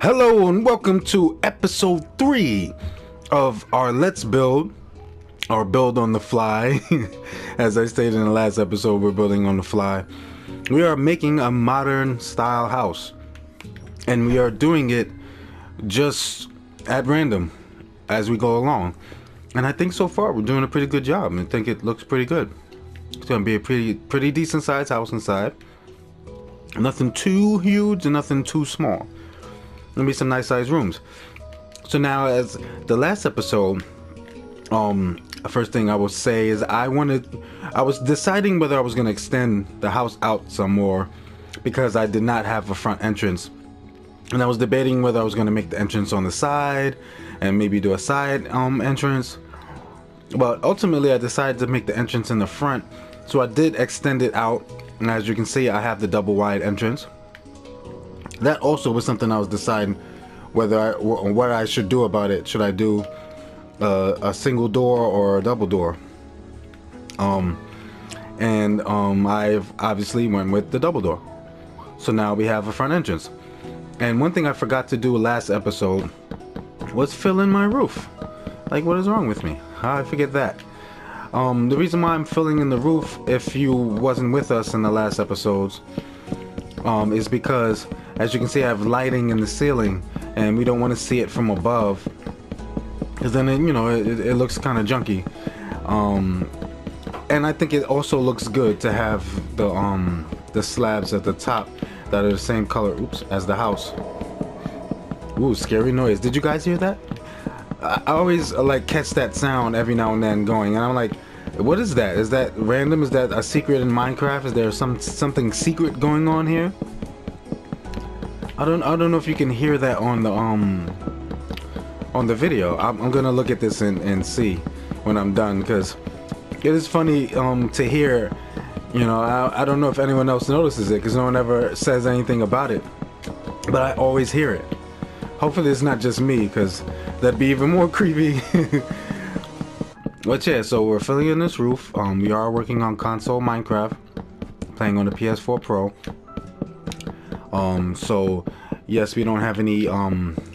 Hello and welcome to episode 3 of our Let's Build, or Build on the Fly. As I stated in the last episode, we're building on the fly. We are making a modern style house, and we are doing it just at random as we go along. And I think so far we're doing a pretty good job. I think it looks pretty good. It's going to be a pretty decent sized house inside. Nothing too huge and nothing too small. There'll be some nice sized rooms. So now, as the last episode, first thing I will say is I was deciding whether I was going to extend the house out some more because I did not have a front entrance. And I was debating whether I was going to make the entrance on the side and maybe do a side entrance. But ultimately I decided to make the entrance in the front. So I did extend it out. And as you can see, I have the double wide entrance. That also was something I was deciding whether what I should do about it. Should I do a single door or a double door? I've obviously went with the double door. So now we have a front entrance. And one thing I forgot to do last episode was fill in my roof. Like, what is wrong with me? How did I forget that? The reason why I'm filling in the roof, if you wasn't with us in the last episodes, is because, as you can see, I have lighting in the ceiling, and we don't want to see it from above, because then it looks kind of junky. And I think it also looks good to have the slabs at the top that are the same color, as the house. Ooh, scary noise. Did you guys hear that? I always catch that sound every now and then going, and I'm like, what is that? Is that random? Is that a secret in Minecraft? Is there something secret going on here? I don't know if you can hear that on the video. I'm gonna look at this and see when I'm done, because it is funny to hear. I don't know if anyone else notices it, because no one ever says anything about it, but I always hear it. Hopefully it's not just me, because that'd be even more creepy. But yeah, so we're filling in this roof. We are working on console Minecraft, playing on the PS4 Pro. So yes, we don't have any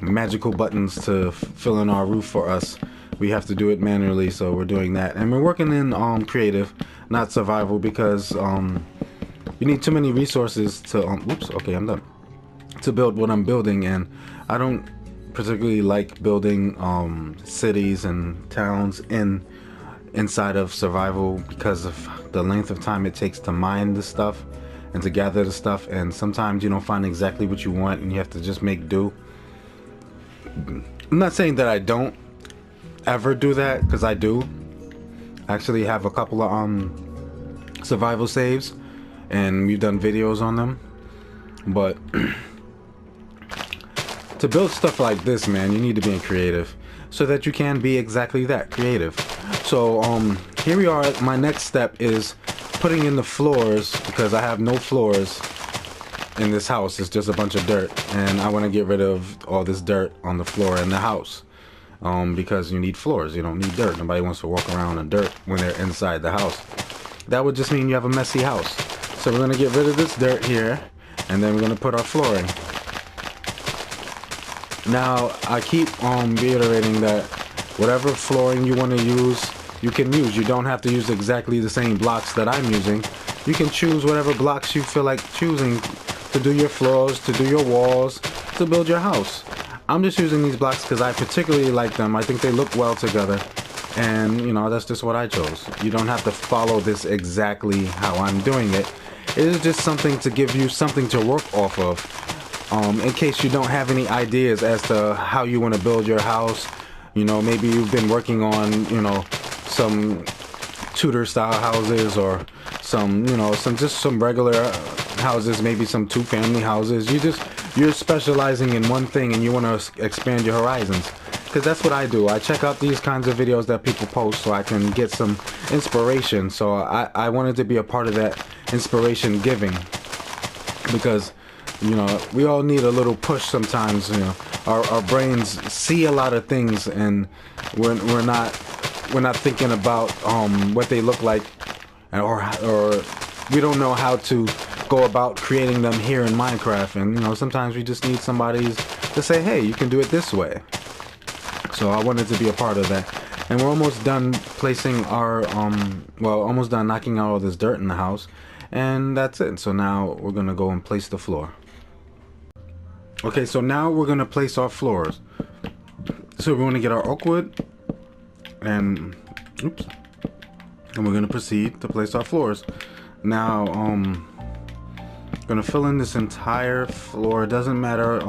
magical buttons to fill in our roof for us. We have to do it manually, so we're doing that. And we're working in creative, not survival, because you need too many resources to okay, I'm done, to build what I'm building. And I don't particularly like building cities and towns inside of survival, because of the length of time it takes to mine the stuff and to gather the stuff, and sometimes you don't find exactly what you want and you have to just make do. I'm not saying that I don't ever do that, because I do. I actually have a couple of survival saves, and we've done videos on them. But to build stuff like this, man, you need to be creative so that you can be exactly that, creative. So here we are. My next step is putting in the floors, because I have no floors in this house. It's just a bunch of dirt, and I want to get rid of all this dirt on the floor in the house, because you need floors. You don't need dirt. Nobody wants to walk around in dirt when they're inside the house. That would just mean you have a messy house. So we're going to get rid of this dirt here, and then we're going to put our flooring. Now, I keep reiterating that whatever flooring you want to use, you can use. You don't have to use exactly the same blocks that I'm using. You can choose whatever blocks you feel like choosing to do your floors, to do your walls, to build your house. I'm just using these blocks because I particularly like them. I think they look well together, and that's just what I chose. You don't have to follow this exactly how I'm doing it. It is just something to give you something to work off of, in case you don't have any ideas as to how you want to build your house. Maybe you've been working on some Tudor style houses, or some regular houses, maybe some 2-family houses. You're specializing in one thing and you want to expand your horizons, because that's what I do. I check out these kinds of videos that people post so I can get some inspiration. So I wanted to be a part of that inspiration giving, because we all need a little push sometimes. Our brains see a lot of things, and we're not thinking about what they look like, or we don't know how to go about creating them here in Minecraft. And sometimes we just need somebody's to say, hey, you can do it this way. So I wanted to be a part of that. And we're almost done placing our, well, almost done knocking out all this dirt in the house. And that's it. So now we're going to go and place the floor. Okay, so now we're going to place our floors. So we're going to get our oak wood. And, oops. And we're going to proceed to place our floors. Now, going to fill in this entire floor. It doesn't matter.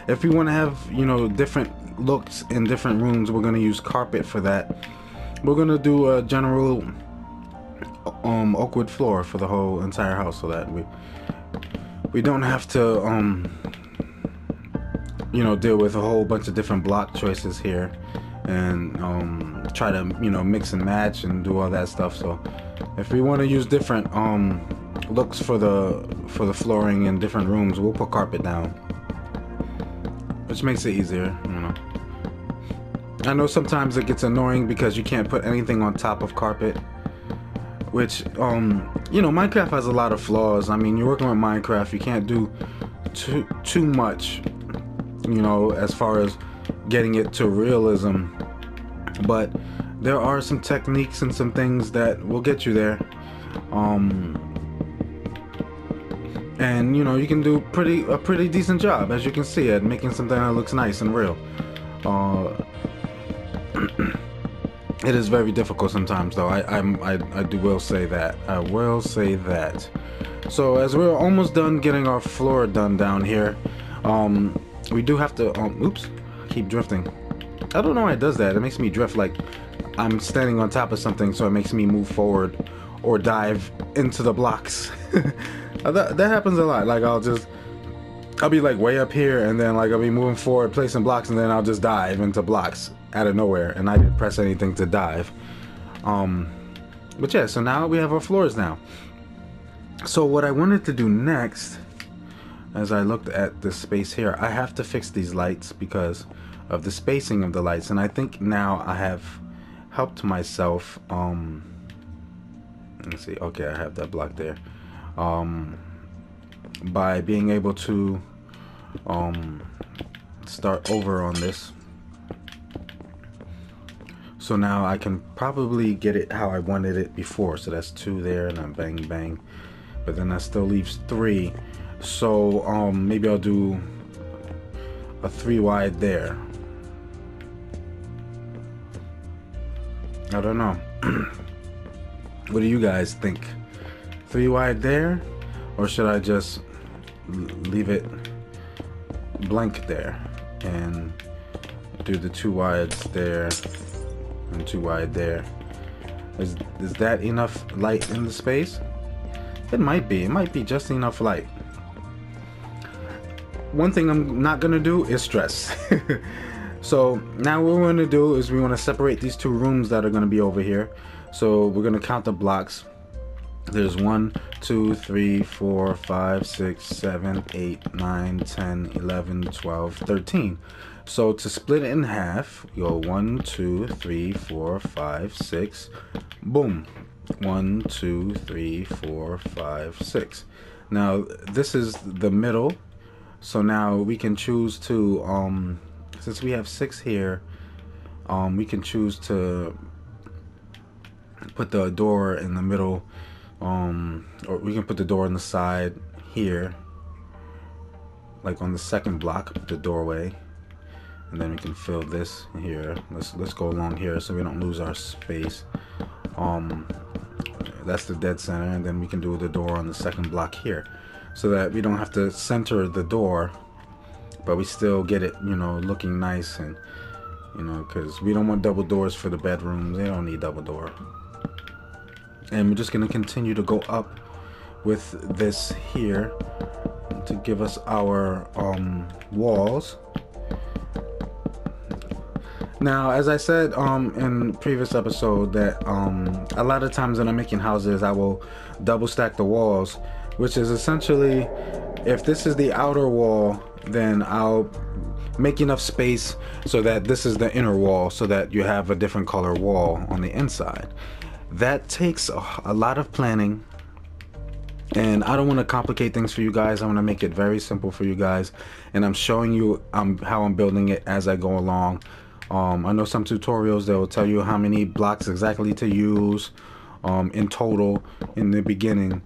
If we want to have, you know, different looks in different rooms, we're going to use carpet for that. We're going to do a general oak wood floor for the whole entire house, so that we don't have to you know, deal with a whole bunch of different block choices here and try to, you know, mix and match and do all that stuff. So if we want to use different looks for the flooring in different rooms, we'll put carpet down, which makes it easier, you know. I know sometimes it gets annoying because you can't put anything on top of carpet, which you know, Minecraft has a lot of flaws. I mean, you're working with Minecraft, you can't do too much, you know, as far as getting it to realism, but there are some techniques and some things that will get you there. And you know, you can do a pretty decent job, as you can see, at making something that looks nice and real. It is very difficult sometimes, though. I will say that. I will say that. So as we're almost done getting our floor done down here, we do have to. Oops, I keep drifting. I don't know why it does that. It makes me drift like I'm standing on top of something, so it makes me move forward or dive into the blocks. That happens a lot. Like I'll be like way up here, and then like I'll be moving forward, placing blocks, and then I'll just dive into blocks out of nowhere, and I didn't press anything to dive. But yeah, so now we have our floors now. So what I wanted to do next, as I looked at this space here, I have to fix these lights because of the spacing of the lights, and I think now I have helped myself. Let's see. Okay, I have that block there. By being able to start over on this. So now I can probably get it how I wanted it before. So that's 2 there, and then bang bang. But then that still leaves 3. So maybe I'll do a 3 wide there. I don't know. What do you guys think? 3 wide there, or should I just leave it blank there and do the 2 wides there and 2 wide there? Is that enough light in the space? It might be. It might be just enough light. One thing I'm not gonna do is stress. So now what we're gonna do is we want to separate these 2 rooms that are gonna be over here. So we're gonna count the blocks. There's 1, 2, 3, 4, 5, 6, 7, 8, 9, 10, 11, 12, 13. So to split it in half, we go 1, 2, 3, 4, 5, 6. Boom. 1, 2, 3, 4, 5, 6. Now this is the middle. So now we can choose to, since we have 6 here, we can choose to put the door in the middle, or we can put the door on the side here, like on the second block, the doorway, and then we can fill this here. Let's go along here so we don't lose our space. That's the dead center, and then we can do the door on the second block here, so that we don't have to center the door, but we still get it, you know, looking nice, and you know, because we don't want double doors for the bedrooms. They don't need double door. And we're just going to continue to go up with this here to give us our walls. Now, as I said in previous episode, that a lot of times when I'm making houses, I will double stack the walls, which is essentially, if this is the outer wall, then I'll make enough space so that this is the inner wall, so that you have a different color wall on the inside. That takes a lot of planning And I don't want to complicate things for you guys. I want to make it very simple for you guys, and I'm showing you how I'm building it as I go along. I know some tutorials that will tell you how many blocks exactly to use in total in the beginning,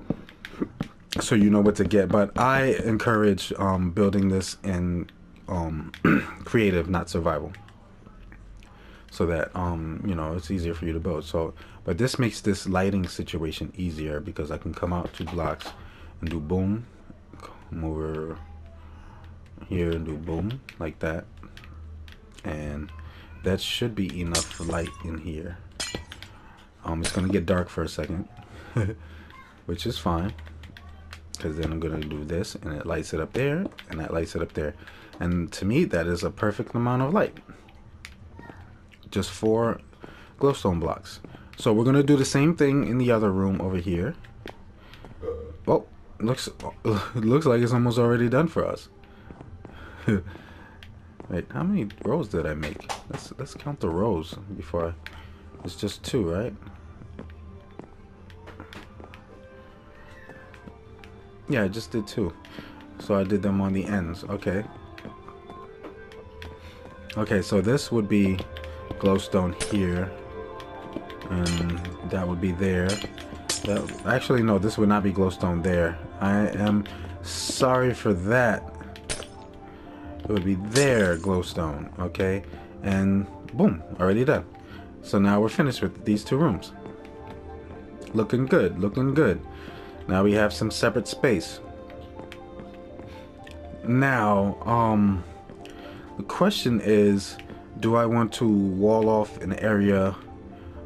so you know what to get. But I encourage building this in creative, not survival, so that you know, it's easier for you to build. So but this makes this lighting situation easier because I can come out 2 blocks and do boom, come over here and do boom like that, and that should be enough light in here. It's gonna get dark for a second which is fine, because then I'm gonna do this and it lights it up there and that lights it up there, and to me that is a perfect amount of light. Just 4 glowstone blocks. So we're gonna do the same thing in the other room over here. Oh, looks like it's almost already done for us. Wait, how many rows did I make? Let's count the rows before it's just 2, right? Yeah, I just did 2. So I did them on the ends. Okay. Okay, so this would be glowstone here, and that would be there. Actually, no, this would not be glowstone there. I am sorry for that. It would be there, glowstone. Okay, and boom, already done. So now we're finished with these 2 rooms. Looking good, looking good. Now we have some separate space. Now, the question is, do I want to wall off an area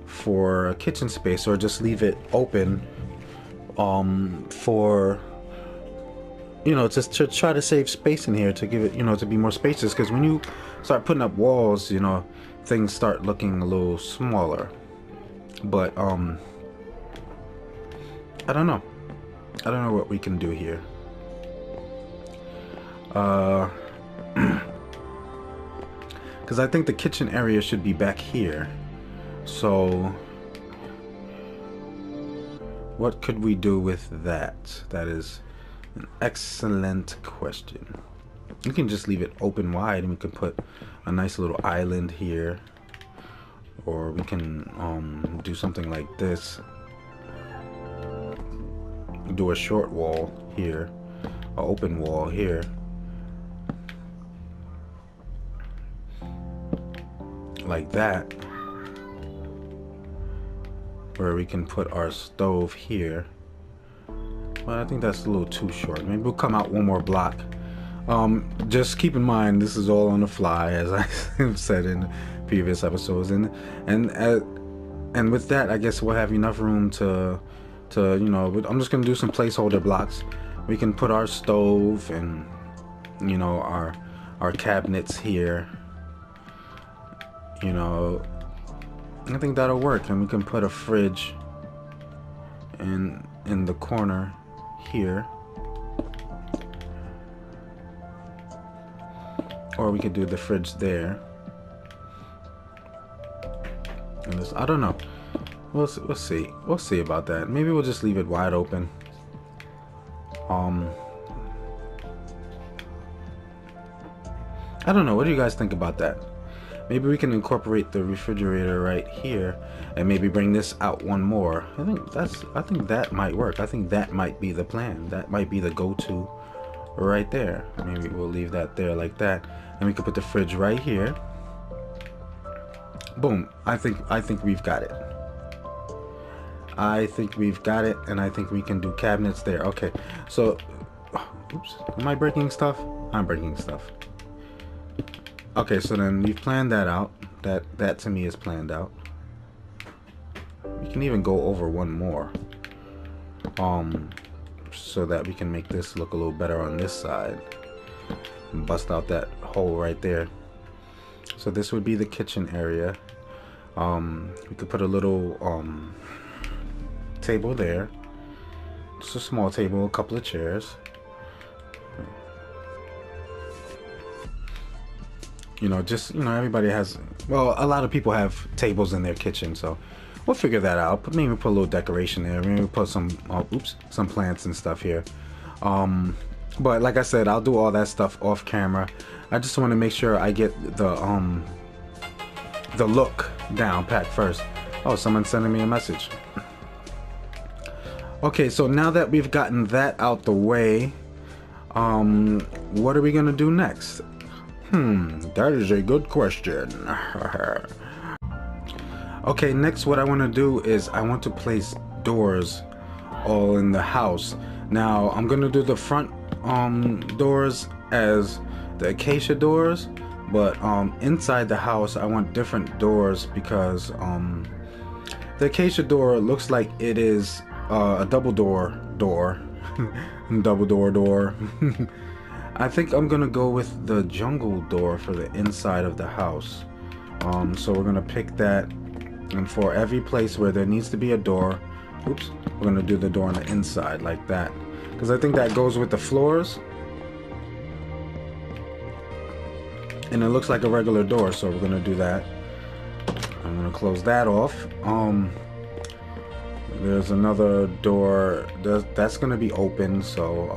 for a kitchen space, or just leave it open for, you know, just to try to save space in here, to give it, you know, to be more spacious? Because when you start putting up walls, you know, things start looking a little smaller. But I don't know what we can do here. Because I think the kitchen area should be back here. So what could we do with that? That is an excellent question. We can just leave it open wide, and we can put a nice little island here, or we can do something like this. Do a short wall here, an open wall here, like that, where we can put our stove here. Well, I think that's a little too short. Maybe we'll come out 1 more block. Just keep in mind, this is all on the fly, as I have said in previous episodes, and with that, I guess we'll have enough room to you know, I'm just gonna do some placeholder blocks. We can put our stove and, you know, our cabinets here. You know, I think that'll work, and we can put a fridge in the corner here, or we could do the fridge there. And this, I don't know. We'll see about that. Maybe we'll just leave it wide open. I don't know. What do you guys think about that? Maybe we can incorporate the refrigerator right here, and maybe bring this out 1 more. I think that might work. I think that might be the plan. That might be the go-to right there. Maybe we'll leave that there like that, and we can put the fridge right here. Boom. I think we've got it. I think we've got it, and I think we can do cabinets there. Okay, so, oops, am I breaking stuff? I'm breaking stuff. Okay, so then we've planned that out. That to me is planned out. We can even go over 1 more, so that we can make this look a little better on this side, and bust out that hole right there. So this would be the kitchen area. We could put a little table there. Just a small table, a couple of chairs. You know, just, you know, everybody has, well, a lot of people have tables in their kitchen, so we'll figure that out. Maybe put a little decoration there. Maybe put some some plants and stuff here. But like I said, I'll do all that stuff off camera. I just want to make sure I get the look down pat first. Oh, someone's sending me a message. Okay, so now that we've gotten that out the way, what are we gonna do next? That is a good question. Okay, next what I want to do is I want to place doors all in the house. Now I'm gonna do the front doors as the acacia doors, but inside the house I want different doors because the acacia door looks like it is a double door double door. I think I'm gonna go with the jungle door for the inside of the house. So we're gonna pick that, and for every place where there needs to be a door, we're gonna do the door on the inside like that, because I think that goes with the floors and it looks like a regular door. So we're gonna do that. I'm gonna close that off. There's another door that's gonna be open, so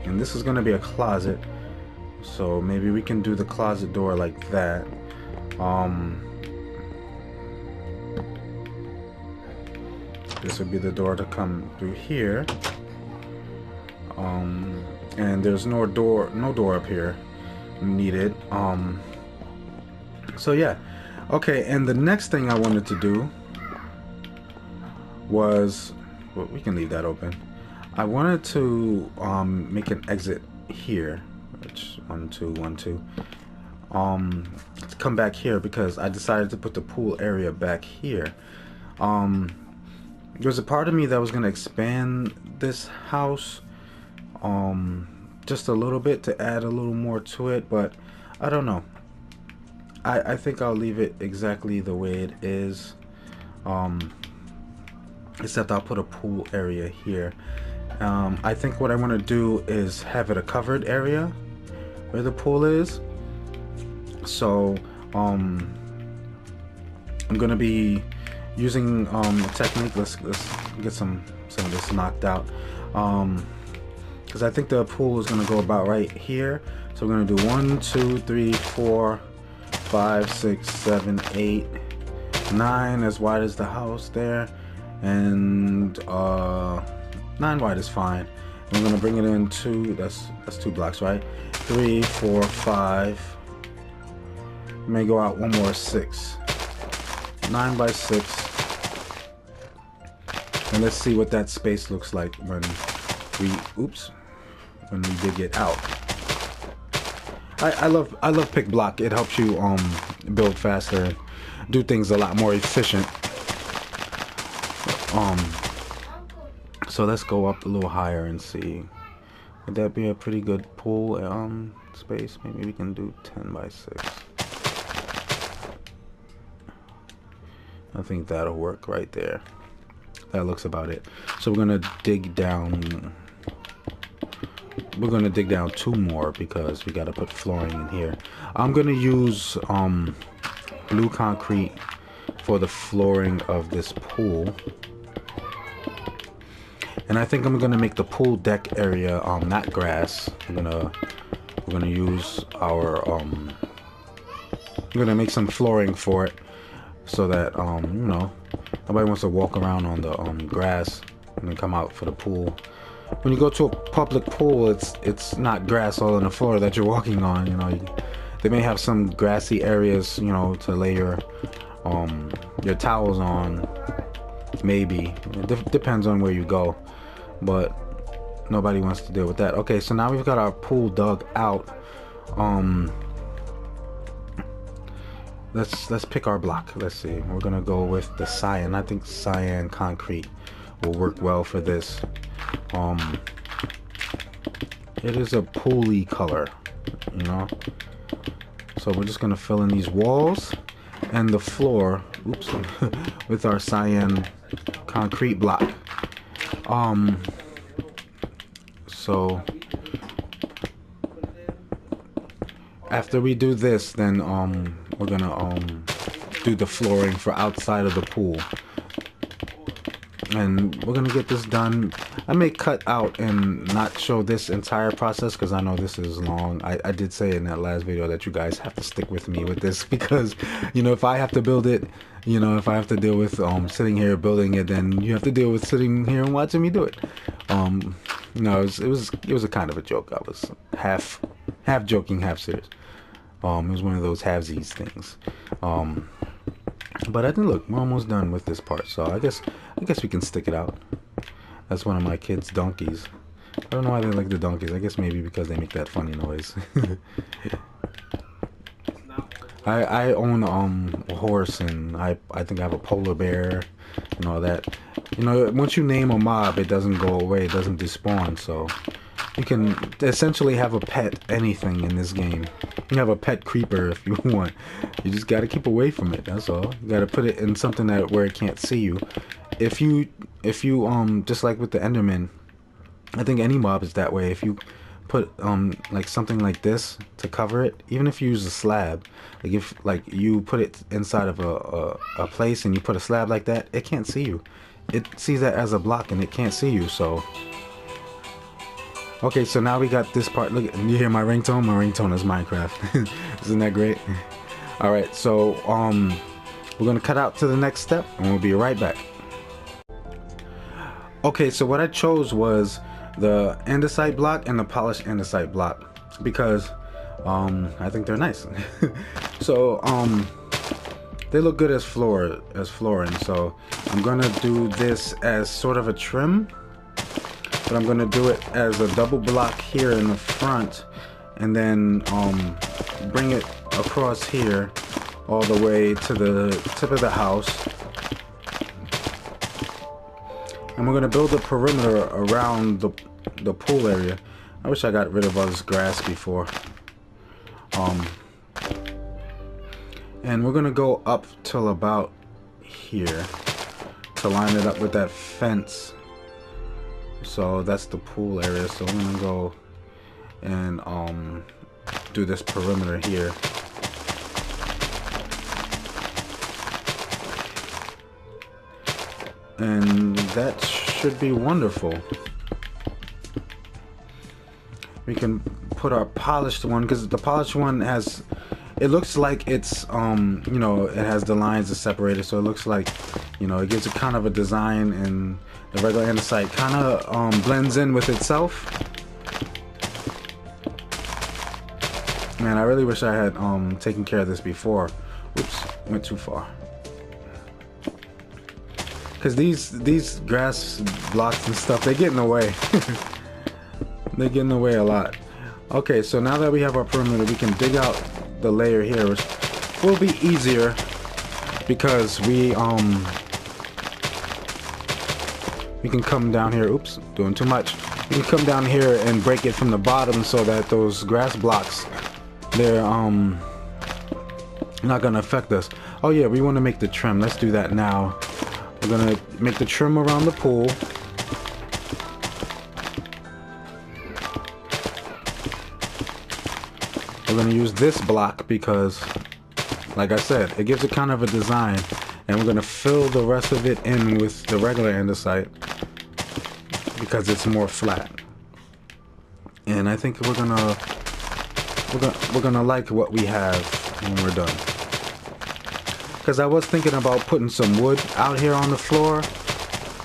and this is gonna be a closet, so maybe we can do the closet door like that. This would be the door to come through here, and there's no door up here needed. So yeah, okay. And the next thing I wanted to do was, well, we can leave that open. I wanted to make an exit here, which 1 2 1 2, to come back here because I decided to put the pool area back here. There's a part of me that was going to expand this house just a little bit to add a little more to it, but I don't know. I think I'll leave it exactly the way it is, except I'll put a pool area here. I think what I want to do is have it a covered area where the pool is. So I'm gonna be using a technique. Let's get some of this knocked out, because I think the pool is gonna go about right here. So we're gonna do 1 2 3 4 5 6 7 8 9, as wide as the house there, and 9 wide is fine. And we're gonna bring it in two. That's 2 blocks, right? 3 4 5. May go out one more, 6. 9 by 6. And let's see what that space looks like when we dig it out. I love pick block. It helps you build faster and do things a lot more efficient. So let's go up a little higher and see. Would that be a pretty good pool space? Maybe we can do 10 by 6. I think that'll work right there. That looks about it. So we're gonna dig down. We're gonna dig down 2 more because we gotta put flooring in here. I'm gonna use blue concrete for the flooring of this pool. And I think I'm gonna make the pool deck area not grass. We're gonna use our we're gonna make some flooring for it so that you know, nobody wants to walk around on the grass and then come out for the pool. When you go to a public pool, it's not grass all on the floor that you're walking on. You know, they may have some grassy areas, you know, to lay your towels on. Maybe it depends on where you go, but nobody wants to deal with that. Okay, so now we've got our pool dug out. Let's pick our block. Let's see. We're gonna go with the cyan. I think cyan concrete will work well for this. It is a pooly color, you know. So we're just gonna fill in these walls and the floor, with our cyan concrete block. So after we do this, then we're gonna do the flooring for outside of the pool. and we're gonna get this done. I may cut out and not show this entire process because I know this is long. I did say in that last video that you guys have to stick with me with this because, you know, if I have to build it, you know, if I have to deal with sitting here building it, then you have to deal with sitting here and watching me do it. No, it was a kind of a joke. I was half joking, half serious. It was one of those halvesies things. But I think, look, we're almost done with this part, so I guess we can stick it out. That's one of my kids' donkeys. I don't know why they like the donkeys. I guess maybe because they make that funny noise. I own a horse, and I think I have a polar bear and all that. You know, once you name a mob, it doesn't go away, it doesn't despawn, so you can essentially have a pet anything in this game. You can have a pet creeper if you want. You just gotta keep away from it, that's all. You gotta put it in something where it can't see you. If you just like with the Enderman, I think any mob is that way. If you put like something like this to cover it, even if you use a slab, like if you put it inside of a place and you put a slab like that, it can't see you. It sees that as a block and it can't see you. So okay, so now we got this part. Look, you hear my ringtone? My ringtone is Minecraft. Isn't that great? All right, so we're gonna cut out to the next step and we'll be right back. Okay, so what I chose was the andesite block and the polished andesite block because I think they're nice. So they look good as flooring. So I'm gonna do this as sort of a trim, but I'm gonna do it as a double block here in the front, and then bring it across here all the way to the tip of the house. And we're gonna build a perimeter around the pool area. I wish I got rid of all this grass before. And we're gonna go up till about here to line it up with that fence. So that's the pool area. So I'm gonna go and do this perimeter here. And that should be wonderful. We can put our polished one, because the polished one has, it looks like it's you know, it has the lines are separated, so it looks like, you know, it gives it kind of a design, and the regular andesite kind of blends in with itself. Man, I really wish I had taken care of this before. Oops, went too far. Because these grass blocks and stuff, they get in the way. They get in the way a lot. Okay, so now that we have our perimeter, we can dig out the layer here, which will be easier because we can come down here. Oops, doing too much. We can come down here and break it from the bottom so that those grass blocks, they're not gonna affect us. Oh yeah, we want to make the trim. Let's do that now. We're gonna make the trim around the pool. We're gonna use this block because, like I said, it gives it kind of a design, and we're gonna fill the rest of it in with the regular andesite because it's more flat. And I think we're gonna like what we have when we're done. Because I was thinking about putting some wood out here on the floor,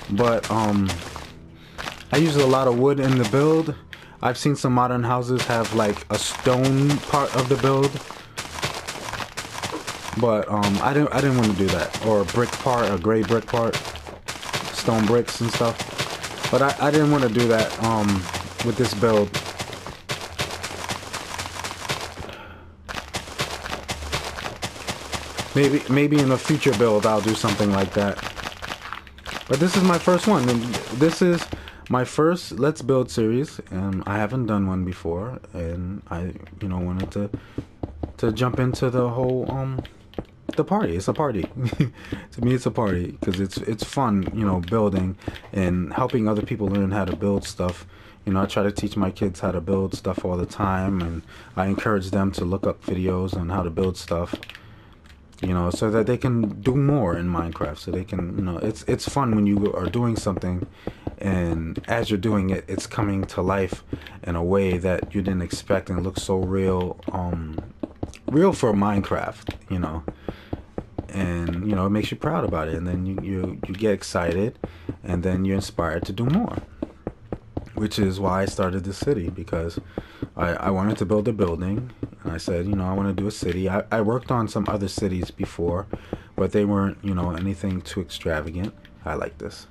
but I use a lot of wood in the build. I've seen some modern houses have like a stone part of the build, but I didn't want to do that, or a brick part, a gray brick part, stone bricks and stuff. But I didn't want to do that with this build. Maybe in a future build I'll do something like that. But this is my first one, and this is my first Let's Build series, and I haven't done one before, and I, you know, wanted to jump into the whole the party. It's a party. To me, it's a party because it's fun, you know, building and helping other people learn how to build stuff. You know, I try to teach my kids how to build stuff all the time, and I encourage them to look up videos on how to build stuff. you know, so that they can do more in Minecraft. So they can, you know, it's fun when you are doing something, and as you're doing it, it's coming to life in a way that you didn't expect, and it looks so real, real for Minecraft, you know. And you know, it makes you proud about it, and then you get excited, and then you're inspired to do more, which is why I started this city, because I wanted to build a building, and I said, you know, I want to do a city. I worked on some other cities before, but they weren't, you know, anything too extravagant. I like this.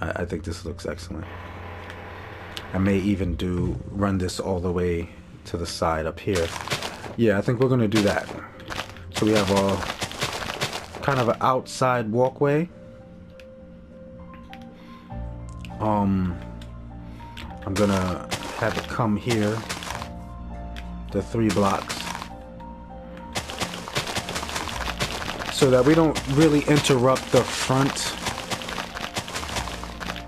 I think this looks excellent. I may even run this all the way to the side up here. Yeah, I think we're gonna do that. So we have a kind of an outside walkway. I'm gonna have it come here, the 3 blocks, so that we don't really interrupt the front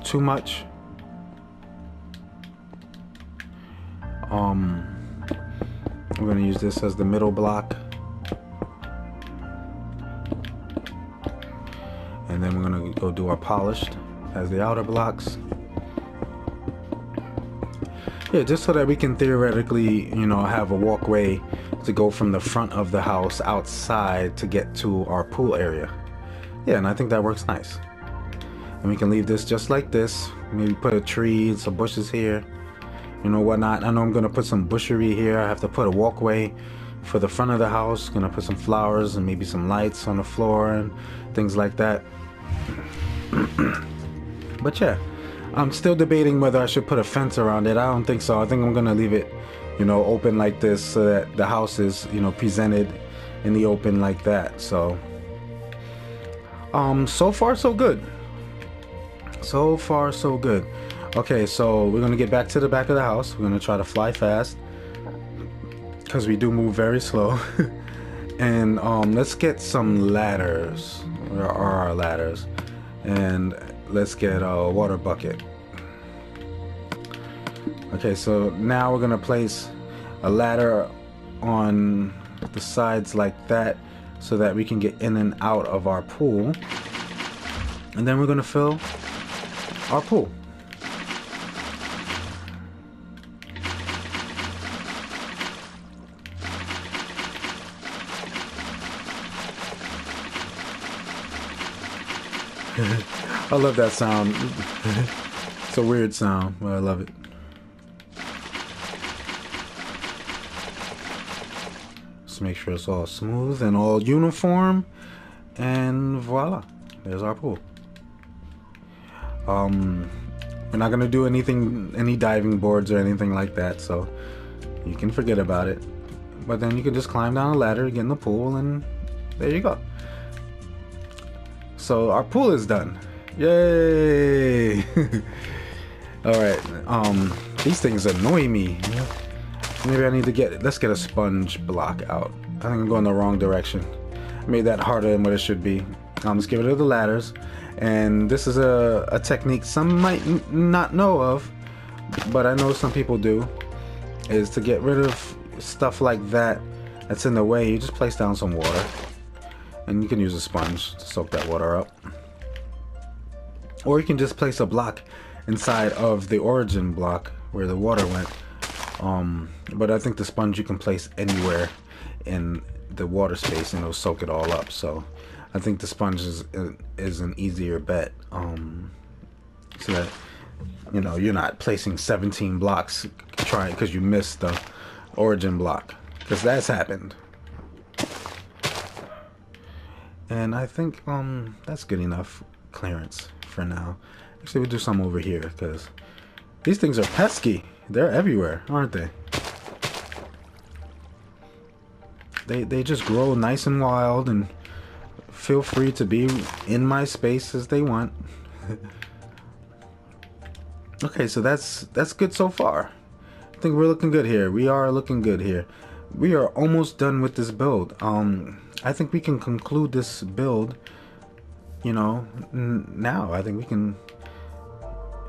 too much. We're gonna use this as the middle block, and then we're gonna go do our polished as the outer blocks. Yeah, just so that we can theoretically, you know, have a walkway to go from the front of the house outside to get to our pool area. Yeah, and I think that works nice. And we can leave this just like this. Maybe put a tree, some bushes here, you know, whatnot. I know I'm gonna put some bushery here. I have to put a walkway for the front of the house. Gonna put some flowers and maybe some lights on the floor and things like that. But yeah, I'm still debating whether I should put a fence around it. I don't think so. I think I'm gonna leave it, you know, open like this, so that the house is, you know, presented in the open like that. So so far so good. So far so good. Okay, so we're gonna get back to the back of the house. We're gonna try to fly fast, because we do move very slow. And let's get some ladders. Where are our ladders? And let's get a water bucket. Okay, so now we're gonna place a ladder on the sides like that, so that we can get in and out of our pool. And then we're gonna fill our pool. I love that sound. It's a weird sound, but I love it. Just make sure it's all smooth and all uniform, and voila, there's our pool. We're not gonna do any diving boards or anything like that, so you can forget about it. But then you can just climb down a ladder, get in the pool, and there you go. So our pool is done. Yay! Alright, these things annoy me. Maybe I need to let's get a sponge block out. I think I'm going the wrong direction. I made that harder than what it should be. Let's get rid of the ladders. And this is a technique some might not know of, but I know some people do, is to get rid of stuff like that that's in the way. You just place down some water, and you can use a sponge to soak that water up. Or you can just place a block inside of the origin block where the water went. But I think the sponge you can place anywhere in the water space, and it'll soak it all up. So I think the sponge is an easier bet, so that, you know, you're not placing 17 blocks trying because you missed the origin block, because that's happened. And I think that's good enough clearance for now. Actually, we'll do some over here, because these things are pesky. They're everywhere, aren't they? They just grow nice and wild, and feel free to be in my space as they want. Okay, so that's good so far. I think we're looking good here. We are looking good here. We are almost done with this build. I think we can conclude this build, you know, now. I think we can.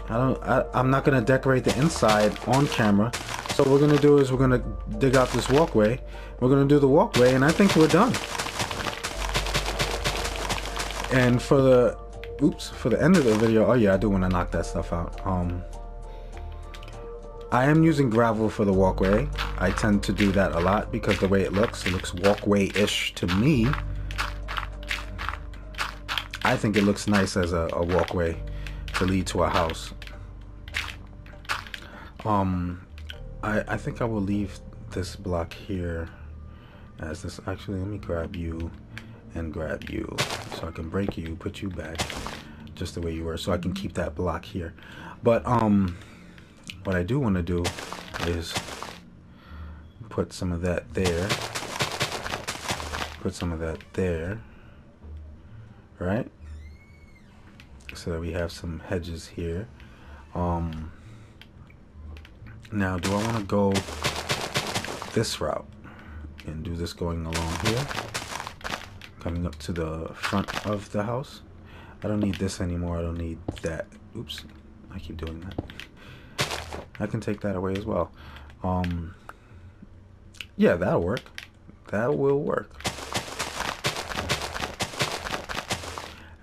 I'm not gonna decorate the inside on camera, So what we're gonna do is we're gonna dig out this walkway. We're gonna do the walkway, and I think we're done. And for the end of the video, oh yeah, I do want to knock that stuff out. I am using gravel for the walkway. I tend to do that a lot because the way it looks walkway-ish to me. I think it looks nice as a walkway to lead to a house. I think I will leave this block here as this. Actually, let me grab you and grab you so I can break you, put you back just the way you were, so I can keep that block here. But what I do want to do is put some of that there, put some of that there, right, so that we have some hedges here. Now, do I want to go this route and do this going along here, coming up to the front of the house? I don't need this anymore. I don't need that. Oops, I keep doing that. I can take that away as well. Yeah, that'll work. That will work.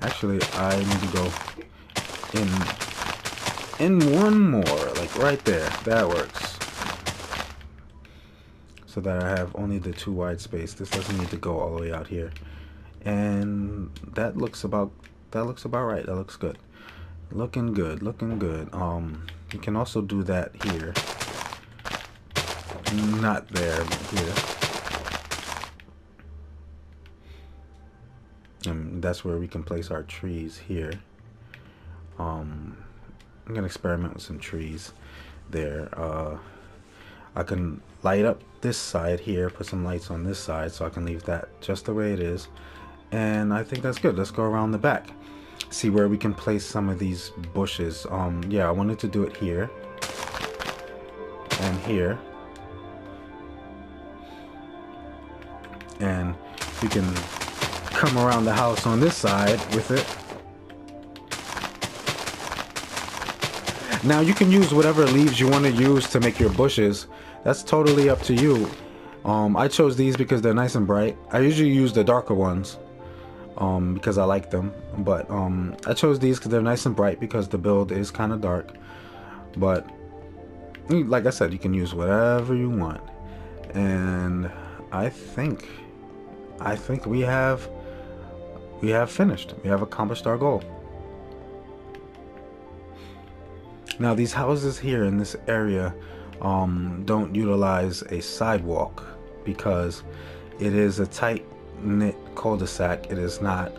Actually, I need to go in one more, like right there. That works. So that I have only the 2 wide space. This doesn't need to go all the way out here. And that looks about right. That looks good. Looking good. Looking good. You can also do that here. Not there, but here. And that's where we can place our trees here. I'm gonna experiment with some trees there. I can light up this side here, put some lights on this side, so I can leave that just the way it is. And I think that's good. Let's go around the back, see where we can place some of these bushes. Yeah, I wanted to do it here and here, and we can come around the house on this side with it. Now you can use whatever leaves you want to use to make your bushes. That's totally up to you. I chose these because they're nice and bright. I usually use the darker ones because I like them, but I chose these because they're nice and bright because the build is kind of dark. But like I said, you can use whatever you want. And I think we have finished. We have accomplished our goal. Now these houses here in this area don't utilize a sidewalk because it is a tight-knit cul-de-sac. It is not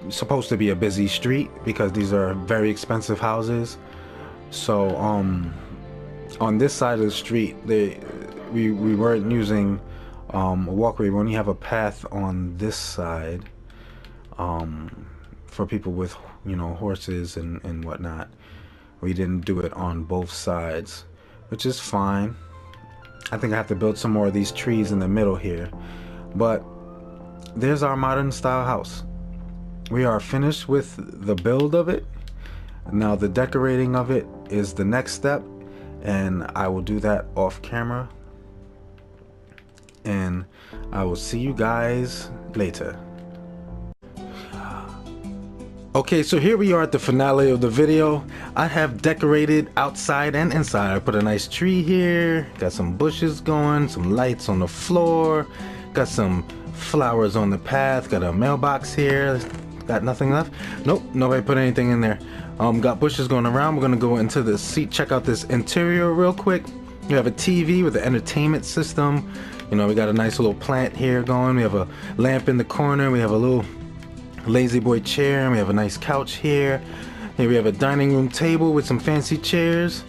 supposed to be a busy street because these are very expensive houses. So on this side of the street, we weren't using a walkway. We only have a path on this side for people with, you know, horses and whatnot. We didn't do it on both sides, which is fine. I think I have to build some more of these trees in the middle here. But there's our modern style house. We are finished with the build of it. Now the decorating of it is the next step, and I will do that off camera. And I will see you guys later. Okay, so here we are at the finale of the video. I have decorated outside and inside. I put a nice tree here, got some bushes going, some lights on the floor, got some flowers on the path, got a mailbox here. Got nothing left? Nope, nobody put anything in there. Got bushes going around. We're gonna go into the seat, check out this interior real quick. You have a TV with the entertainment system. You know, we got a nice little plant here going. We have a lamp in the corner. We have a little lazy boy chair, and we have a nice couch here. Here we have a dining room table with some fancy chairs.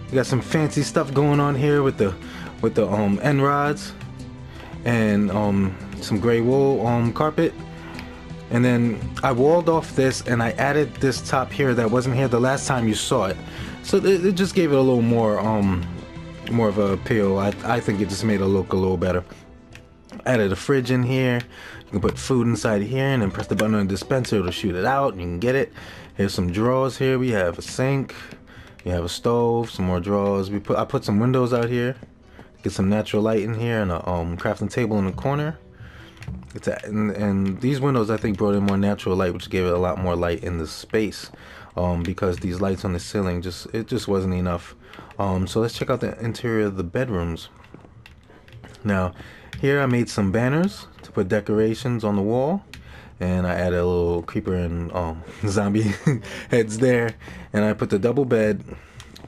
We got some fancy stuff going on here with the end rods and some gray wool carpet. And then I walled off this and I added this top here that wasn't here the last time you saw it. So it just gave it a little more of a appeal. I think it just made it look a little better. Added a fridge in here. You can put food inside here and then press the button on the dispenser, it'll shoot it out and you can get it. Here's some drawers here. We have a sink, You have a stove, some more drawers. I put some windows out here, get some natural light in here, and a crafting table in the corner. And these windows I think brought in more natural light, which gave it a lot more light in the space, because these lights on the ceiling just wasn't enough. So let's check out the interior of the bedrooms. Now here I made some banners to put decorations on the wall, and I added a little creeper and zombie heads there, and I put the double bed,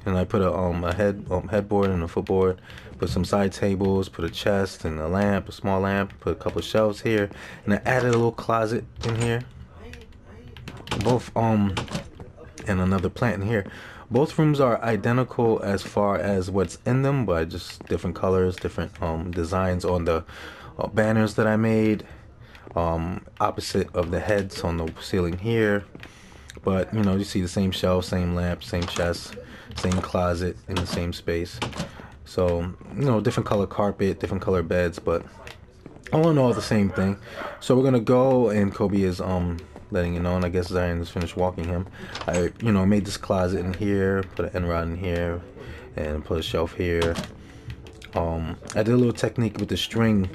and I put a headboard and a footboard, put some side tables, put a chest and a lamp, a small lamp, put a couple of shelves here, and I added a little closet in here, both and another plant in here. Both rooms are identical as far as what's in them, but just different colors, different designs on the banners that I made, opposite of the heads on the ceiling here. But you know, you see the same shelf, same lamp, same chest, same closet in the same space. So you know, different color carpet, different color beds, but all in all the same thing. So we're gonna go, and Kobe is letting you know, and I guess Zion just finished walking him. I made this closet in here, put an end rod in here, and put a shelf here. I did a little technique with the string,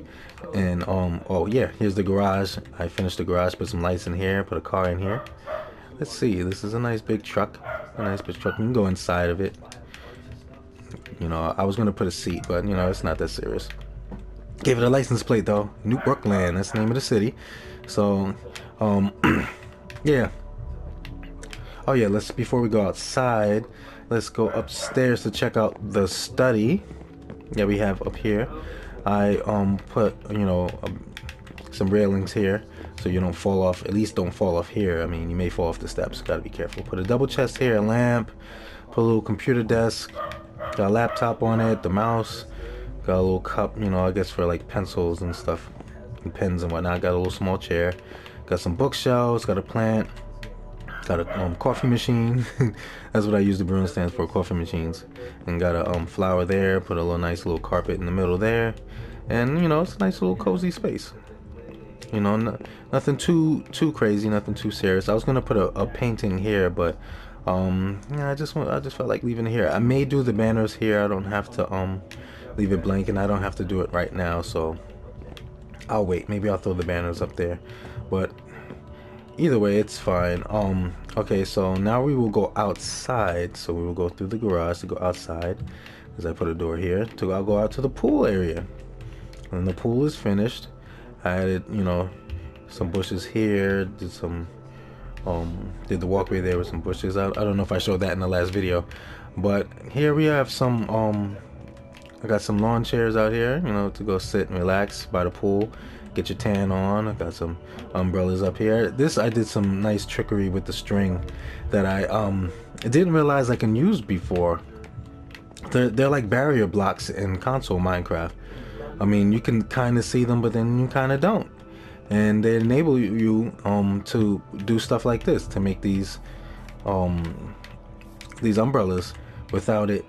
and oh yeah, here's the garage. I finished the garage, put some lights in here, put a car in here. Let's see, this is a nice big truck. A nice big truck. You can go inside of it. You know, I was gonna put a seat, but you know, it's not that serious. Gave it a license plate though, New Brookland, that's the name of the city. So yeah. Oh yeah, before we go outside, let's go upstairs to check out the study that we have up here. I put some railings here so you don't fall off. At least don't fall off here. I mean, you may fall off the steps, gotta be careful. Put a double chest here, a lamp, put a little computer desk, got a laptop on it, the mouse, got a little cup, I guess for like pencils and stuff and pens and whatnot. Got a little small chair, got some bookshelves, got a plant, got a coffee machine. That's what I use the broom stands for, coffee machines. And got a flower there, put a nice little carpet in the middle there, and it's a nice little cozy space. Nothing too crazy, nothing too serious. I was gonna put a painting here, but yeah, I just felt like leaving it here. I may do the banners here. I don't have to leave it blank, and I don't have to do it right now, so I'll wait. Maybe I'll throw the banners up there, but either way it's fine. Okay, so now we will go outside. So we will go through the garage to go outside, because I put a door here. I'll go out to the pool area, and the pool is finished. I added some bushes here, did the walkway there with some bushes. I don't know if I showed that in the last video, but here we have some I got some lawn chairs out here, to go sit and relax by the pool, get your tan on. I got some umbrellas up here. I did some nice trickery with the string that I didn't realize I can use before. They're like barrier blocks in console Minecraft. I mean, you can kind of see them, but then you kind of don't. And they enable you to do stuff like this, to make these umbrellas without it,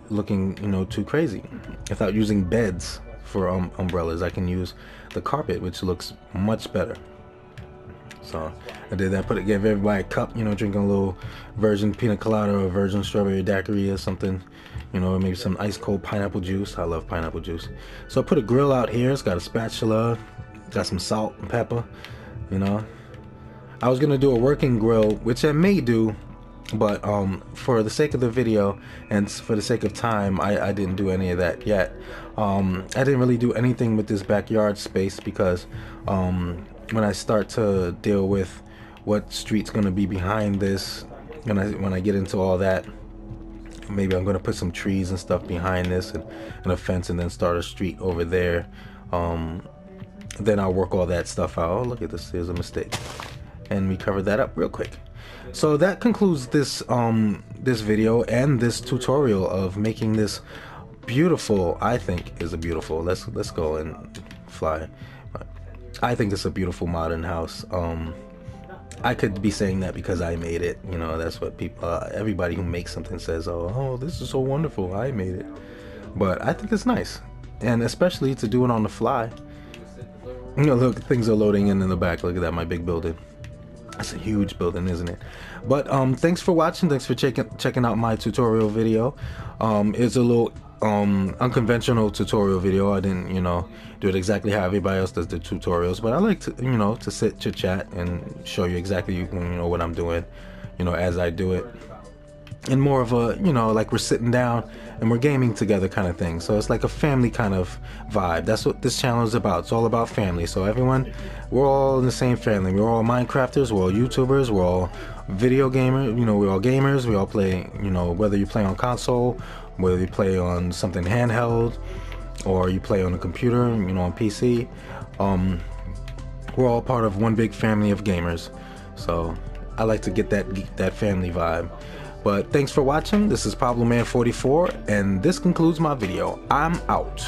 looking, too crazy. Without using beds for umbrellas, I can use the carpet, which looks much better. So I did that. Gave everybody a cup, drinking a little virgin pina colada or virgin strawberry daiquiri or something. Maybe some ice cold pineapple juice. I love pineapple juice. So I put a grill out here. It's got a spatula, got some salt and pepper. I was gonna do a working grill, which I may do, but for the sake of the video and for the sake of time, I didn't do any of that yet. I didn't really do anything with this backyard space, because when I start to deal with what street's gonna be behind this, when I get into all that, maybe I'm gonna put some trees and stuff behind this, and a fence, and then start a street over there. Then I'll work all that stuff out. Oh, look at this, there's a mistake, and we covered that up real quick. So that concludes this this video and this tutorial of making this beautiful, I think is a beautiful, let's go and fly. I think it's a beautiful modern house. I could be saying that because I made it. That's what people, everybody who makes something says, oh, this is so wonderful, I made it. But I think it's nice, and especially to do it on the fly. Look, things are loading in the back. Look at that, my big building. That's a huge building, isn't it? But thanks for watching. Thanks for checking out my tutorial video. It's a little unconventional tutorial video. I didn't, you know, do it exactly how everybody else does the tutorials, but I like to, you know, to sit, chit chat, and show you exactly, you know, what I'm doing, you know, as I do it. And more of a, you know, like we're sitting down and we're gaming together kind of thing. So it's like a family kind of vibe. That's what this channel is about. It's all about family. So everyone, we're all in the same family. We're all Minecrafters, we're all YouTubers, we're all video gamers, you know, we're all gamers. We all play, you know, whether you play on console, whether you play on something handheld, or you play on a computer, you know, on PC. We're all part of one big family of gamers. So I like to get that family vibe. But thanks for watching. This is Pablo Man 44, and this concludes my video. I'm out.